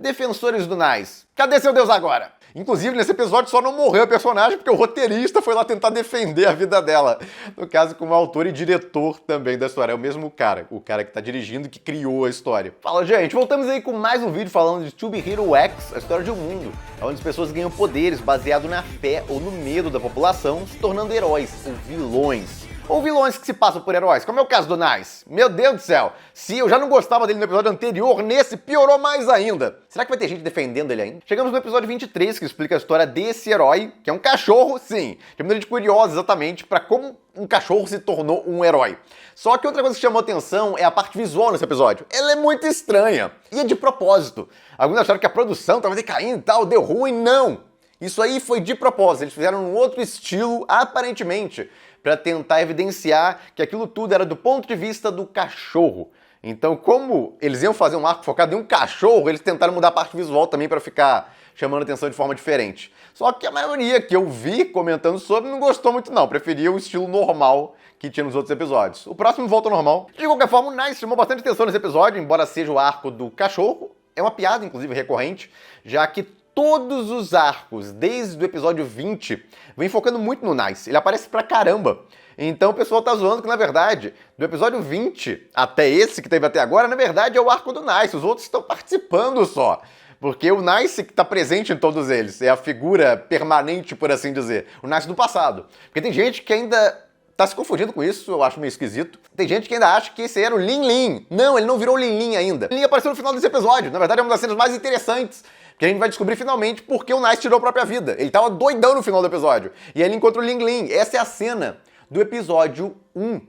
defensores do Nice, cadê seu Deus agora? Inclusive, nesse episódio só não morreu a personagem porque o roteirista foi lá tentar defender a vida dela. No caso, como autor e diretor também da história. É o mesmo cara, o cara que tá dirigindo e que criou a história. Fala, gente, voltamos aí com mais um vídeo falando de Tube Hero X, a história de um mundo onde as pessoas ganham poderes baseado na fé ou no medo da população, se tornando heróis ou vilões. Ou vilões que se passam por heróis, como é o caso do Nice. Meu Deus do céu, se eu já não gostava dele no episódio anterior, nesse piorou mais ainda. Será que vai ter gente defendendo ele ainda? Chegamos no episódio 23, que explica a história desse herói, que é um cachorro, sim. De maneira de curiosa exatamente para como um cachorro se tornou um herói. Só que outra coisa que chamou atenção é a parte visual nesse episódio. Ela é muito estranha, e é de propósito. Alguns acharam que a produção estava decaindo e tal, deu ruim, não. Isso aí foi de propósito, eles fizeram um outro estilo, aparentemente, para tentar evidenciar que aquilo tudo era do ponto de vista do cachorro. Então, como eles iam fazer um arco focado em um cachorro, eles tentaram mudar a parte visual também para ficar chamando atenção de forma diferente. Só que a maioria que eu vi comentando sobre não gostou muito não, preferia o estilo normal que tinha nos outros episódios. O próximo volta ao normal. De qualquer forma, o Nice chamou bastante atenção nesse episódio, embora seja o arco do cachorro. É uma piada, inclusive, recorrente, já que todos os arcos, desde o episódio 20, vem focando muito no Nice. Ele aparece pra caramba. Então o pessoal tá zoando que, na verdade, do episódio 20 até esse que teve até agora, na verdade é o arco do Nice. Os outros estão participando só. Porque o Nice que tá presente em todos eles. É a figura permanente, por assim dizer. O Nice do passado. Porque tem gente que ainda tá se confundindo com isso, eu acho meio esquisito. Tem gente que ainda acha que esse era o Lin Lin. Não, ele não virou o Lin Lin ainda. O Lin Lin apareceu no final desse episódio. Na verdade é uma das cenas mais interessantes. Porque a gente vai descobrir finalmente por que o Nice tirou a própria vida. Ele tava doidão no final do episódio. E aí ele encontra o Ling Ling. Essa é a cena do episódio 1.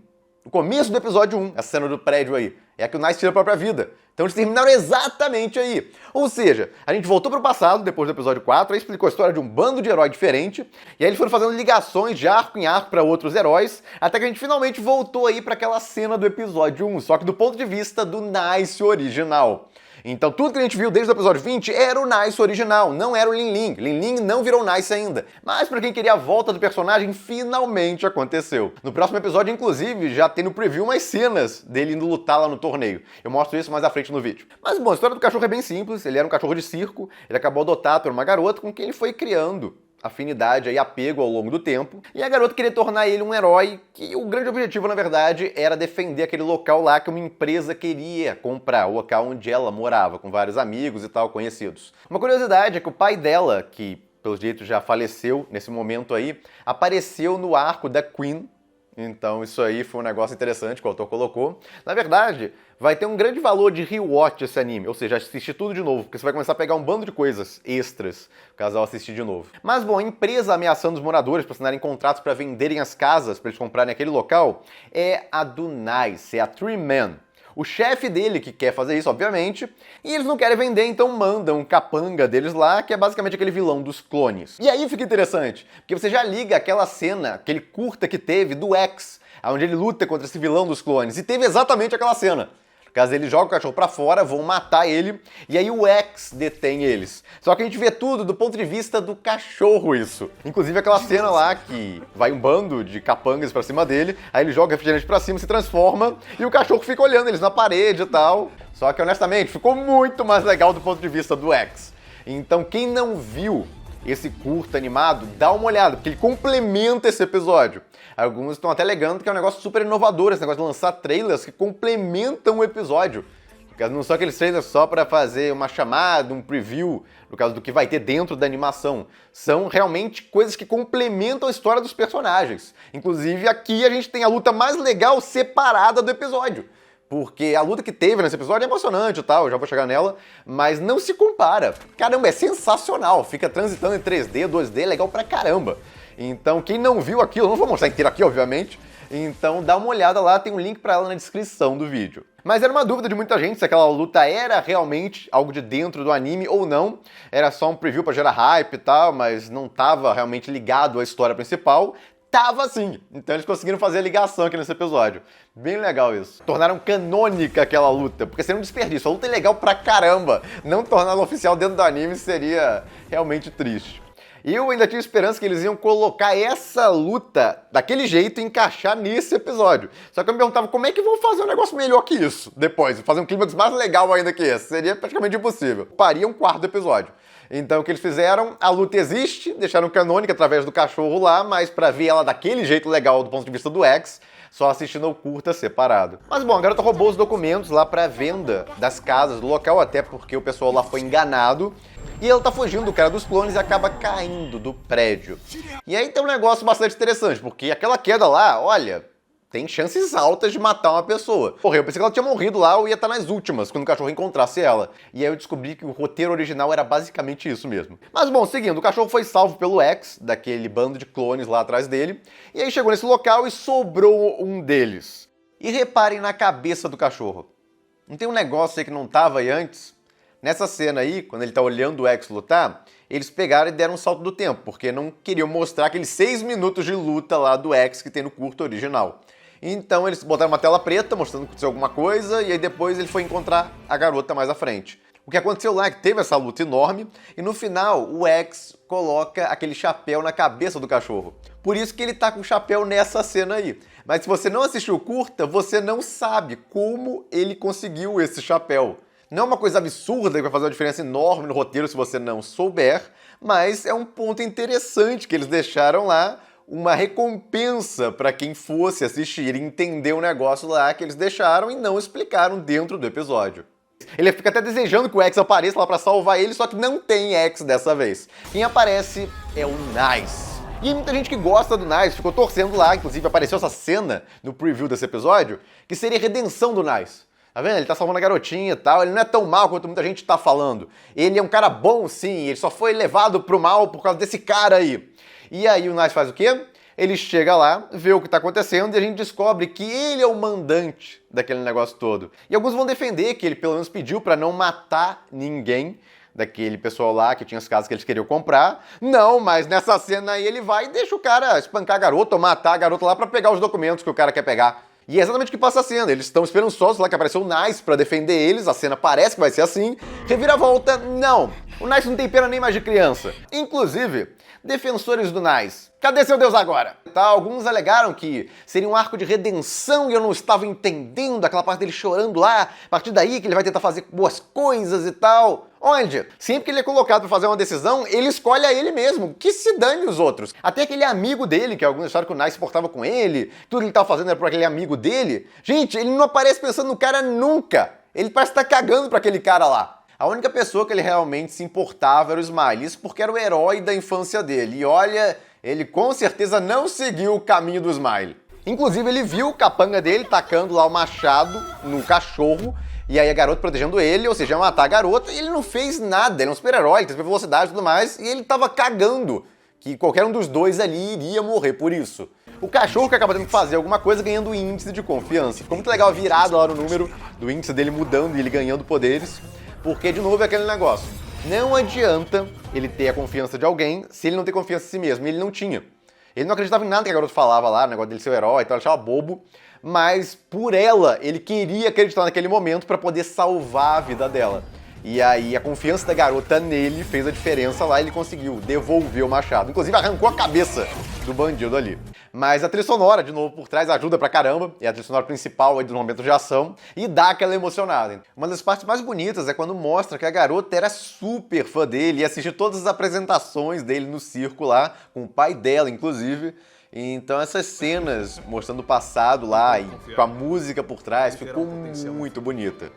O começo do episódio 1, a cena do prédio aí. É a que o Nice tira a própria vida. Então eles terminaram exatamente aí. Ou seja, a gente voltou pro passado, depois do episódio 4, aí explicou a história de um bando de herói diferente, e aí eles foram fazendo ligações de arco em arco para outros heróis, até que a gente finalmente voltou aí para aquela cena do episódio 1, só que do ponto de vista do Nice original. Então tudo que a gente viu desde o episódio 20 era o Nice original, não era o Lin Ling. Lin Ling não virou Nice ainda. Mas pra quem queria a volta do personagem, finalmente aconteceu. No próximo episódio, inclusive, já tem no preview umas cenas dele indo lutar lá no torneio. Eu mostro isso mais à frente no vídeo. Mas bom, a história do cachorro é bem simples. Ele era um cachorro de circo, ele acabou adotado por uma garota com quem ele foi criando afinidade e apego ao longo do tempo, e a garota queria tornar ele um herói, que o grande objetivo, na verdade, era defender aquele local lá que uma empresa queria comprar, o local onde ela morava, com vários amigos e tal, conhecidos. Uma curiosidade é que o pai dela, que pelos jeitos já faleceu nesse momento aí, apareceu no arco da Queen. Então isso aí foi um negócio interessante que o autor colocou. Na verdade, vai ter um grande valor de rewatch esse anime, ou seja, assistir tudo de novo, porque você vai começar a pegar um bando de coisas extras, caso eu assistir de novo. Mas bom, a empresa ameaçando os moradores para assinarem contratos para venderem as casas, para eles comprarem aquele local, é a do Nice, é a Three Man. O chefe dele que quer fazer isso, obviamente, e eles não querem vender, então mandam um capanga deles lá, que é basicamente aquele vilão dos clones. E aí fica interessante, porque você já liga aquela cena, aquele curta que teve do X, onde ele luta contra esse vilão dos clones, e teve exatamente aquela cena. Caso ele joga o cachorro pra fora, vão matar ele, e aí o X detém eles. Só que a gente vê tudo do ponto de vista do cachorro isso. Inclusive aquela cena lá que vai um bando de capangas pra cima dele, aí ele joga o refrigerante pra cima, se transforma, e o cachorro fica olhando eles na parede e tal. Só que honestamente, ficou muito mais legal do ponto de vista do X. Então quem não viu esse curta animado, dá uma olhada, porque ele complementa esse episódio. Alguns estão até alegando que é um negócio super inovador, esse negócio de lançar trailers que complementam o episódio. Não são aqueles trailers só para fazer uma chamada, um preview, no caso do que vai ter dentro da animação. São realmente coisas que complementam a história dos personagens. Inclusive aqui a gente tem a luta mais legal separada do episódio. Porque a luta que teve nesse episódio é emocionante e tal, eu já vou chegar nela, mas não se compara. Caramba, é sensacional, fica transitando em 3D, 2D, legal pra caramba. Então, quem não viu aquilo, eu não vou mostrar inteiro aqui, obviamente, então dá uma olhada lá, tem um link pra ela na descrição do vídeo. Mas era uma dúvida de muita gente se aquela luta era realmente algo de dentro do anime ou não. Era só um preview pra gerar hype e tal, mas não tava realmente ligado à história principal. Tava sim, então eles conseguiram fazer a ligação aqui nesse episódio. Bem legal isso. Tornaram canônica aquela luta, porque seria um desperdício. A luta é legal pra caramba. Não torná-la oficial dentro do anime seria realmente triste. Eu ainda tinha esperança que eles iam colocar essa luta daquele jeito e encaixar nesse episódio. Só que eu me perguntava como é que vão fazer um negócio melhor que isso depois, fazer um clímax mais legal ainda que esse. Seria praticamente impossível. Paria um quarto episódio. Então o que eles fizeram, a luta existe, deixaram canônica através do cachorro lá, mas pra ver ela daquele jeito legal do ponto de vista do X, só assistindo ao curta separado. Mas bom, a garota roubou os documentos lá pra venda das casas do local, até porque o pessoal lá foi enganado. E ela tá fugindo do cara dos clones e acaba caindo do prédio. E aí tem um negócio bastante interessante, porque aquela queda lá, olha, tem chances altas de matar uma pessoa. Porra, eu pensei que ela tinha morrido lá ou ia estar nas últimas, quando o cachorro encontrasse ela. E aí eu descobri que o roteiro original era basicamente isso mesmo. Mas bom, seguindo, o cachorro foi salvo pelo X, daquele bando de clones lá atrás dele. E aí chegou nesse local e sobrou um deles. E reparem na cabeça do cachorro. Não tem um negócio aí que não tava aí antes? Nessa cena aí, quando ele tá olhando o X lutar, eles pegaram e deram um salto do tempo, porque não queriam mostrar aqueles 6 minutos de luta lá do X que tem no curto original. Então eles botaram uma tela preta mostrando que aconteceu alguma coisa, e aí depois ele foi encontrar a garota mais à frente. O que aconteceu lá é que teve essa luta enorme, e no final o X coloca aquele chapéu na cabeça do cachorro. Por isso que ele tá com o chapéu nessa cena aí. Mas se você não assistiu o curta, você não sabe como ele conseguiu esse chapéu. Não é uma coisa absurda que vai fazer uma diferença enorme no roteiro se você não souber, mas é um ponto interessante que eles deixaram lá, uma recompensa para quem fosse assistir e entender o negócio lá que eles deixaram e não explicaram dentro do episódio. Ele fica até desejando que o X apareça lá para salvar ele, só que não tem X dessa vez. Quem aparece é o Nice. E muita gente que gosta do Nice ficou torcendo lá, inclusive apareceu essa cena no preview desse episódio, que seria a redenção do Nice. Tá vendo? Ele tá salvando a garotinha e tal, ele não é tão mal quanto muita gente tá falando. Ele é um cara bom sim, ele só foi levado pro mal por causa desse cara aí. E aí o Nice faz o quê? Ele chega lá, vê o que tá acontecendo e a gente descobre que ele é o mandante daquele negócio todo. E alguns vão defender que ele pelo menos pediu pra não matar ninguém daquele pessoal lá que tinha as casas que eles queriam comprar. Não, mas nessa cena aí ele vai e deixa o cara espancar a garota ou matar a garota lá pra pegar os documentos que o cara quer pegar. E é exatamente o que passa a cena, eles estão esperançosos lá que apareceu o Nice pra defender eles, a cena parece que vai ser assim, reviravolta, não. O Nice não tem pena nem mais de criança. Inclusive, defensores do Nice, cadê seu Deus agora? Tá, alguns alegaram que seria um arco de redenção e eu não estava entendendo aquela parte dele chorando lá, a partir daí que ele vai tentar fazer boas coisas e tal. Onde? Sempre que ele é colocado para fazer uma decisão, ele escolhe a ele mesmo, que se dane os outros. Até aquele amigo dele, que alguns acharam que o Nice se portava com ele, tudo que ele estava fazendo era por aquele amigo dele. Gente, ele não aparece pensando no cara nunca. Ele parece estar cagando para aquele cara lá. A única pessoa que ele realmente se importava era o Smile, isso porque era o herói da infância dele. E olha, ele com certeza não seguiu o caminho do Smile. Inclusive ele viu o capanga dele tacando lá o machado no cachorro, e aí a garota protegendo ele, ou seja, ia matar a garota, e ele não fez nada, ele é um super-herói, ele teve velocidade e tudo mais, e ele tava cagando que qualquer um dos dois ali iria morrer por isso. O cachorro que acaba tendo que fazer alguma coisa ganhando índice de confiança. Ficou muito legal virado lá no número do índice dele mudando e ele ganhando poderes, porque de novo é aquele negócio. Não adianta ele ter a confiança de alguém se ele não tem confiança em si mesmo, e ele não tinha. Ele não acreditava em nada que a garota falava lá, o negócio dele ser o herói, então ele achava bobo, mas por ela, ele queria acreditar naquele momento para poder salvar a vida dela. E aí a confiança da garota nele fez a diferença lá e ele conseguiu devolver o machado. Inclusive arrancou a cabeça do bandido ali. Mas a trilha sonora, de novo, por trás ajuda pra caramba. É a trilha sonora principal aí dos momentos de ação e dá aquela emocionada. Uma das partes mais bonitas é quando mostra que a garota era super fã dele e assistiu todas as apresentações dele no circo lá, com o pai dela, inclusive. Então essas cenas mostrando o passado lá e com a música por trás ficou muito bonita.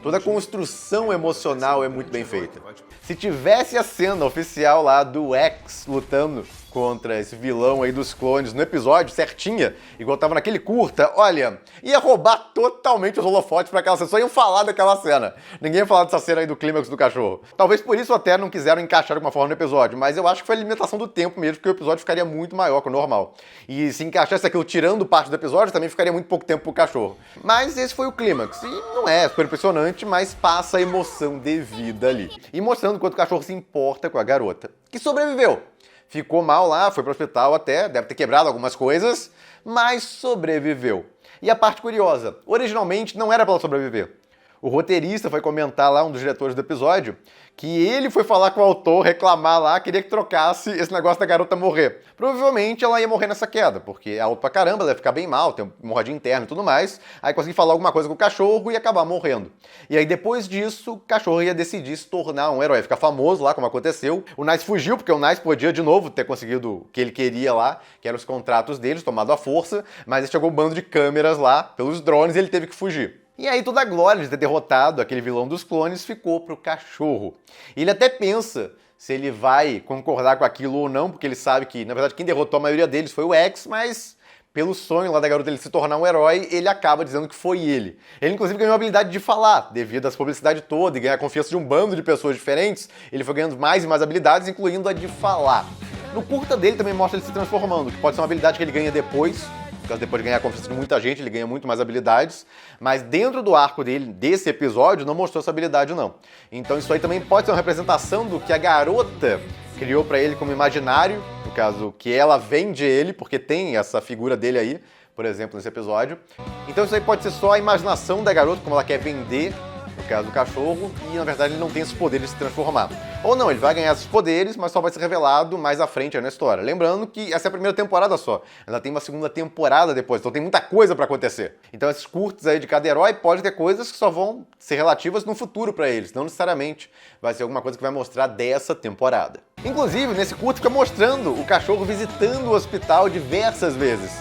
Toda a construção emocional é muito bem feita. Se tivesse a cena oficial lá do X lutando contra esse vilão aí dos clones no episódio, certinha, igual tava naquele curta, olha, ia roubar totalmente os holofotes pra aquela cena, só iam falar daquela cena. Ninguém ia falar dessa cena aí do clímax do cachorro. Talvez por isso até não quiseram encaixar de alguma forma no episódio, mas eu acho que foi a limitação do tempo mesmo, porque o episódio ficaria muito maior que o normal. E se encaixasse aquilo tirando parte do episódio, também ficaria muito pouco tempo pro cachorro. Mas esse foi o clímax, e não é super impressionante, mas passa a emoção devida ali. E mostrando quanto o cachorro se importa com a garota, que sobreviveu. Ficou mal lá, foi pro hospital até, deve ter quebrado algumas coisas, mas sobreviveu. E a parte curiosa, originalmente não era pra ela sobreviver. O roteirista foi comentar lá, um dos diretores do episódio, que ele foi falar com o autor, reclamar lá, queria que trocasse esse negócio da garota morrer. Provavelmente ela ia morrer nessa queda, porque é alto pra caramba, ela ia ficar bem mal, tem hemorragia interna e tudo mais. Aí consegui falar alguma coisa com o cachorro e acabar morrendo. E aí depois disso, o cachorro ia decidir se tornar um herói, ficar famoso lá, como aconteceu. O Nice fugiu, porque o Nice podia de novo ter conseguido o que ele queria lá, que eram os contratos deles, tomado à força, mas chegou um bando de câmeras lá, pelos drones, e ele teve que fugir. E aí toda a glória de ter derrotado aquele vilão dos clones ficou pro cachorro. E ele até pensa se ele vai concordar com aquilo ou não, porque ele sabe que, na verdade, quem derrotou a maioria deles foi o X, mas pelo sonho lá da garota dele se tornar um herói, ele acaba dizendo que foi ele. Ele, inclusive, ganhou a habilidade de falar, devido a essa publicidade toda e ganhar a confiança de um bando de pessoas diferentes, ele foi ganhando mais e mais habilidades, incluindo a de falar. No curta dele também mostra ele se transformando, que pode ser uma habilidade que ele ganha depois, porque depois de ganhar a confiança de muita gente, ele ganha muito mais habilidades, mas dentro do arco dele, desse episódio, não mostrou essa habilidade não. Então isso aí também pode ser uma representação do que a garota criou pra ele como imaginário, no caso, que ela vende ele, porque tem essa figura dele aí, por exemplo, nesse episódio. Então isso aí pode ser só a imaginação da garota, como ela quer vender, no caso do cachorro, e na verdade ele não tem esse poder de se transformar. Ou não, ele vai ganhar esses poderes, mas só vai ser revelado mais à frente aí na história. Lembrando que essa é a primeira temporada só, ainda tem uma segunda temporada depois, então tem muita coisa pra acontecer. Então esses curtos aí de cada herói pode ter coisas que só vão ser relativas no futuro pra eles, não necessariamente vai ser alguma coisa que vai mostrar dessa temporada. Inclusive, nesse curto fica mostrando o cachorro visitando o hospital diversas vezes.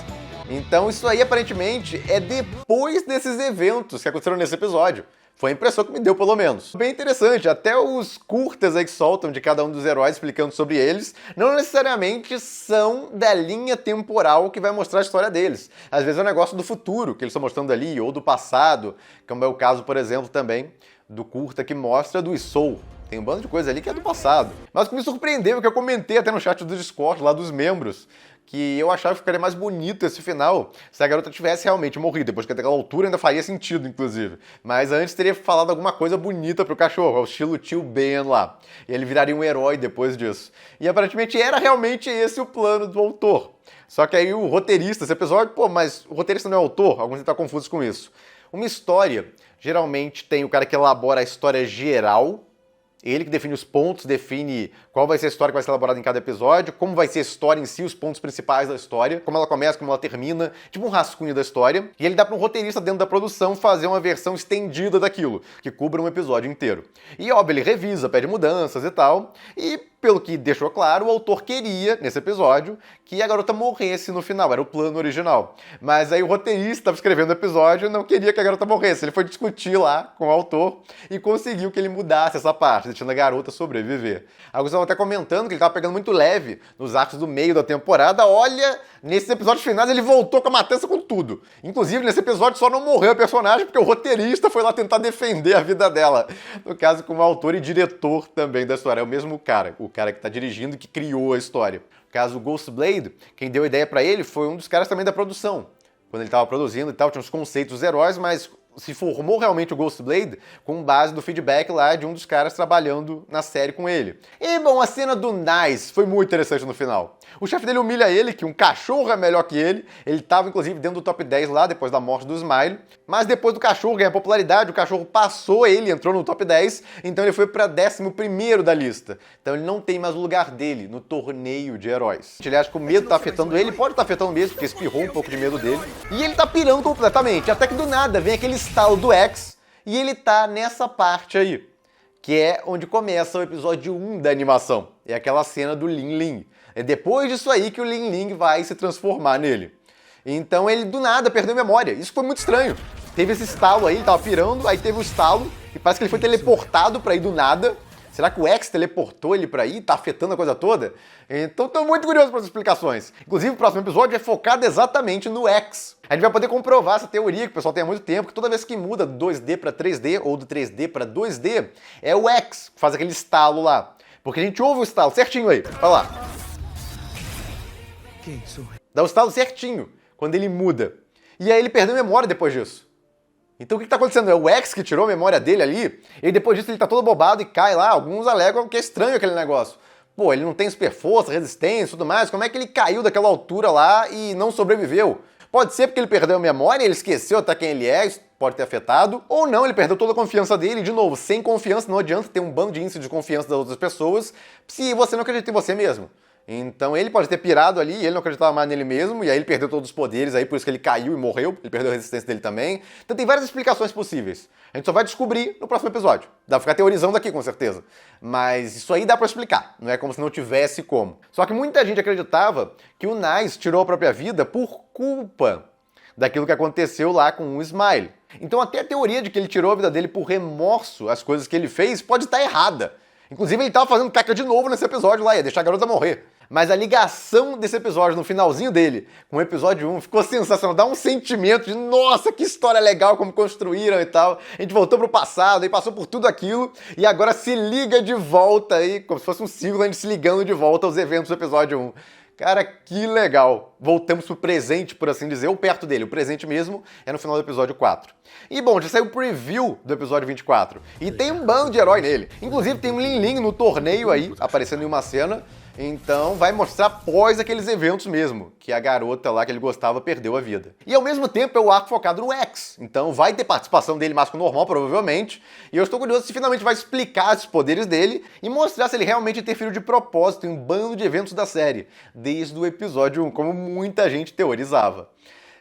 Então isso aí aparentemente é depois desses eventos que aconteceram nesse episódio. Foi a impressão que me deu, pelo menos. Bem interessante, até os curtas aí que soltam de cada um dos heróis explicando sobre eles, não necessariamente são da linha temporal que vai mostrar a história deles. Às vezes é um negócio do futuro que eles estão mostrando ali, ou do passado, como é o caso, por exemplo, também do curta que mostra do Soul. Tem um bando de coisa ali que é do passado. Mas o que me surpreendeu é que eu comentei até no chat do Discord, lá dos membros, que eu achava que ficaria mais bonito esse final se a garota tivesse realmente morrido. Depois que aquela altura ainda faria sentido, inclusive. Mas antes teria falado alguma coisa bonita pro cachorro, ao estilo tio Ben lá. E ele viraria um herói depois disso. E aparentemente era realmente esse o plano do autor. Só que aí o roteirista, esse episódio, mas o roteirista não é autor? Alguns estão confusos com isso. Uma história, geralmente tem o cara que elabora a história geral, ele que define os pontos, define qual vai ser a história que vai ser elaborada em cada episódio, como vai ser a história em si, os pontos principais da história, como ela começa, como ela termina, tipo um rascunho da história. E ele dá para um roteirista dentro da produção fazer uma versão estendida daquilo, que cubra um episódio inteiro. E óbvio, ele revisa, pede mudanças e tal, e pelo que deixou claro, o autor queria, nesse episódio, que a garota morresse no final, era o plano original. Mas aí o roteirista estava escrevendo o episódio e não queria que a garota morresse. Ele foi discutir lá com o autor e conseguiu que ele mudasse essa parte, deixando a garota sobreviver. Alguns estavam até comentando que ele estava pegando muito leve nos arcos do meio da temporada. Olha, nesses episódios finais ele voltou com a matança com tudo. Inclusive, nesse episódio só não morreu a personagem porque o roteirista foi lá tentar defender a vida dela. No caso, como autor e diretor também da história. É o mesmo cara, o cara que está dirigindo e que criou a história. No caso, o Ghostblade, quem deu a ideia para ele foi um dos caras também da produção. Quando ele estava produzindo e tal, tinha os conceitos dos heróis, mas se formou realmente o Ghostblade com base no feedback lá de um dos caras trabalhando na série com ele. E, bom, a cena do Nice foi muito interessante no final. O chefe dele humilha ele, que um cachorro é melhor que ele. Ele estava, inclusive, dentro do top 10 lá, depois da morte do Smile. Mas depois do cachorro ganhar popularidade, o cachorro passou ele, entrou no top 10, então ele foi para 11º da lista. Então ele não tem mais o lugar dele no torneio de heróis. Ele acha que o medo tá afetando ele, pode estar afetando mesmo, porque espirrou um pouco de medo dele. E ele tá pirando completamente, até que do nada vem aquele estalo do X e ele tá nessa parte aí, que é onde começa o episódio 1 da animação. É aquela cena do Lin Ling. É depois disso aí que o Lin Ling vai se transformar nele. Então ele do nada perdeu a memória. Isso foi muito estranho. Teve esse estalo aí, ele tava pirando, aí teve o estalo e parece que ele foi teleportado pra ir do nada. Será que o X teleportou ele pra ir? Tá afetando a coisa toda? Então tô muito curioso para as explicações. Inclusive o próximo episódio é focado exatamente no X. A gente vai poder comprovar essa teoria que o pessoal tem há muito tempo, que toda vez que muda do 2D pra 3D ou do 3D pra 2D, é o X que faz aquele estalo lá. Porque a gente ouve o estalo certinho aí. Olha lá. Quem sou eu? Dá o estalo certinho quando ele muda. E aí ele perdeu a memória depois disso. Então o que está acontecendo? É o X que tirou a memória dele ali, e depois disso ele tá todo bobado e cai lá. Alguns alegam que é estranho aquele negócio. Pô, ele não tem super força, resistência e tudo mais, como é que ele caiu daquela altura lá e não sobreviveu? Pode ser porque ele perdeu a memória, ele esqueceu até quem ele é, isso pode ter afetado, ou não, ele perdeu toda a confiança dele, e de novo, sem confiança não adianta ter um bando de índice de confiança das outras pessoas se você não acredita em você mesmo. Então ele pode ter pirado ali, ele não acreditava mais nele mesmo, e aí ele perdeu todos os poderes, aí por isso que ele caiu e morreu, ele perdeu a resistência dele também. Então tem várias explicações possíveis. A gente só vai descobrir no próximo episódio. Dá pra ficar teorizando aqui, com certeza. Mas isso aí dá pra explicar, não é como se não tivesse como. Só que muita gente acreditava que o Nice tirou a própria vida por culpa daquilo que aconteceu lá com o Smile. Então até a teoria de que ele tirou a vida dele por remorso, as coisas que ele fez, pode estar errada. Inclusive ele tava fazendo caca de novo nesse episódio lá, ia deixar a garota morrer. Mas a ligação desse episódio no finalzinho dele com o episódio 1 ficou sensacional. Dá um sentimento de, nossa, que história legal, como construíram e tal. A gente voltou pro passado e passou por tudo aquilo e agora se liga de volta aí, como se fosse um ciclo, a gente se ligando de volta aos eventos do episódio 1. Cara, que legal. Voltamos pro presente, por assim dizer, ou perto dele. O presente mesmo é no final do episódio 4. E bom, já saiu o preview do episódio 24. E tem um bando de herói nele. Inclusive tem um Lin Lin no torneio aí, aparecendo em uma cena. Então vai mostrar após aqueles eventos mesmo, que a garota lá que ele gostava perdeu a vida. E ao mesmo tempo é o arco focado no X, então vai ter participação dele mais que o normal, provavelmente, e eu estou curioso se finalmente vai explicar os poderes dele e mostrar se ele realmente interferiu de propósito em um bando de eventos da série, desde o episódio 1, como muita gente teorizava.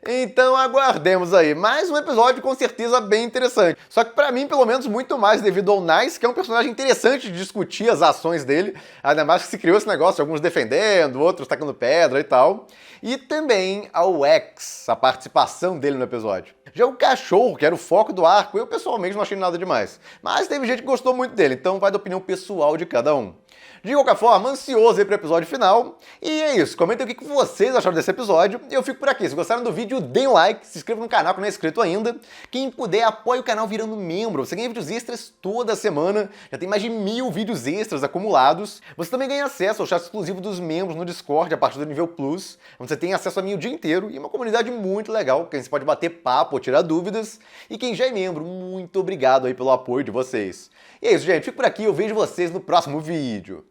Então aguardemos aí, mais um episódio com certeza bem interessante. Só que pra mim, pelo menos, muito mais devido ao Nice, que é um personagem interessante de discutir as ações dele, ainda mais que se criou esse negócio, alguns defendendo, outros tacando pedra e tal. E também ao X, a participação dele no episódio. Já o cachorro, que era o foco do arco, eu pessoalmente não achei nada demais. Mas teve gente que gostou muito dele, então vai da opinião pessoal de cada um. De qualquer forma, ansioso aí pro episódio final. E é isso, comentem o que vocês acharam desse episódio. Eu fico por aqui. Se gostaram do vídeo, deem um like, se inscreva no canal que não é inscrito ainda. Quem puder, apoie o canal virando membro. Você ganha vídeos extras toda semana. Já tem mais de 1000 vídeos extras acumulados. Você também ganha acesso ao chat exclusivo dos membros no Discord a partir do nível Plus, onde você tem acesso a mim o dia inteiro e uma comunidade muito legal, que você pode bater papo ou tirar dúvidas. E quem já é membro, muito obrigado aí pelo apoio de vocês. E é isso, gente. Fico por aqui. Eu vejo vocês no próximo vídeo.